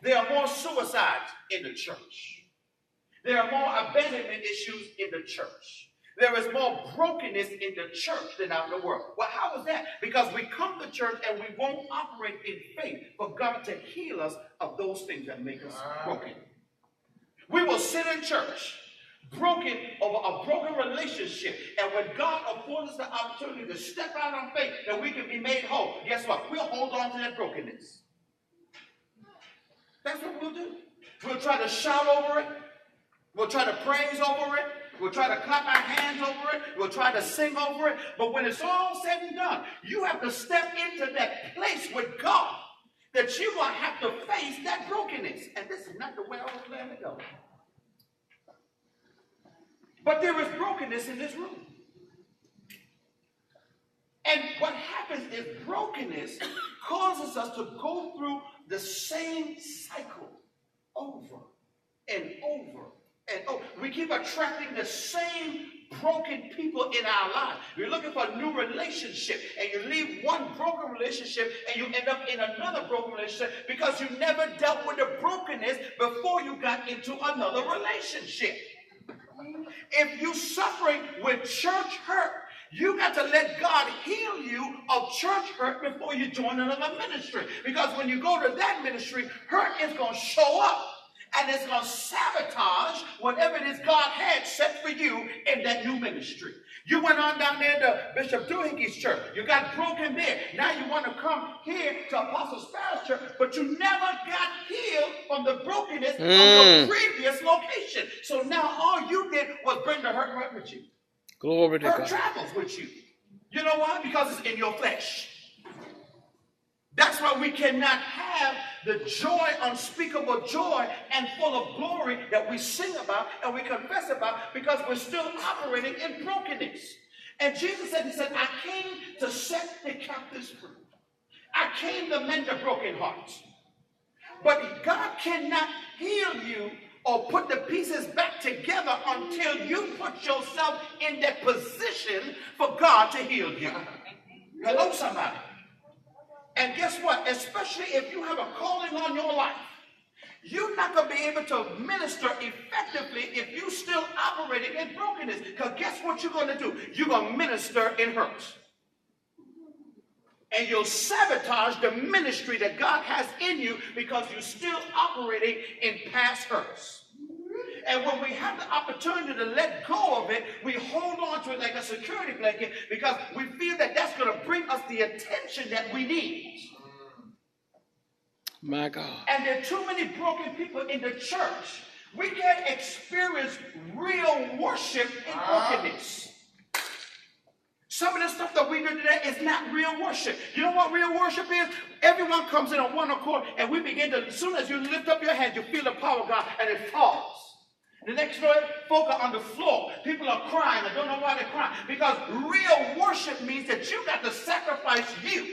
There are more suicides in the church. There are more abandonment issues in the church. There is more brokenness in the church than out in the world. Well, how is that? Because we come to church and we won't operate in faith for God to heal us of those things that make us broken. We will sit in church broken over a broken relationship. And when God affords us the opportunity to step out on faith that we can be made whole, guess what? We'll hold on to that brokenness. That's what we'll do. We'll try to shout over it. We'll try to praise over it. We'll try to clap our hands over it. We'll try to sing over it. But when it's all said and done, you have to step into that place with God that you're going to have to face that brokenness. And this is not the way I was planning to go. But there is brokenness in this room. And what happens is brokenness causes us to go through the same cycle over and over and over. We keep attracting the same broken people in our lives. You're looking for a new relationship, and you leave one broken relationship and you end up in another broken relationship because you never dealt with the brokenness before you got into another relationship. If you're suffering with church hurt, you got to let God heal you of church hurt before you join another ministry. Because when you go to that ministry, hurt is going to show up. And it's going to sabotage whatever it is God had set for you in that new ministry. You went on down there to Bishop Doohicke's church. You got broken there. Now you want to come here to Apostle Sparrow's church, but you never got healed from the brokenness of your previous location. So now all you did was bring the hurt right with you. Glory to God. Hurt travels with you. You know why? Because it's in your flesh. That's why we cannot have the joy, unspeakable joy, and full of glory that we sing about and we confess about, because we're still operating in brokenness. And Jesus said, he said, I came to set the captives free. I came to mend the broken hearts. But God cannot heal you or put the pieces back together until you put yourself in that position for God to heal you. Hello, somebody. And guess what? Especially if you have a calling on your life, you're not going to be able to minister effectively if you're still operating in brokenness. Because guess what you're going to do? You're going to minister in hurt. And you'll sabotage the ministry that God has in you because you're still operating in past hurts. And when we have the opportunity to let go of it, we hold on to it like a security blanket because we feel that that's going to bring us the attention that we need. My God. And there are too many broken people in the church. We can't experience real worship in brokenness. Some of the stuff that we do today is not real worship. You know what real worship is? Everyone comes in on one accord, and we begin to, as soon as you lift up your hand, you feel the power of God, and it falls. The next day, folk are on the floor. People are crying. I don't know why they're crying. Because real worship means that you got to sacrifice you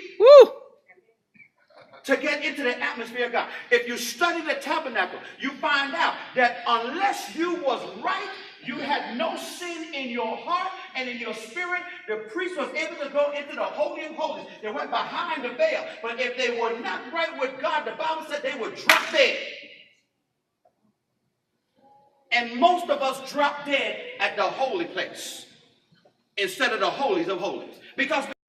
to get into the atmosphere of God. If you study the tabernacle, you find out that unless you was right, you had no sin in your heart and in your spirit, the priest was able to go into the Holy of Holies. They went behind the veil. But if they were not right with God, the Bible said they would drop dead. And most of us drop dead at the holy place instead of the holies of holies. Because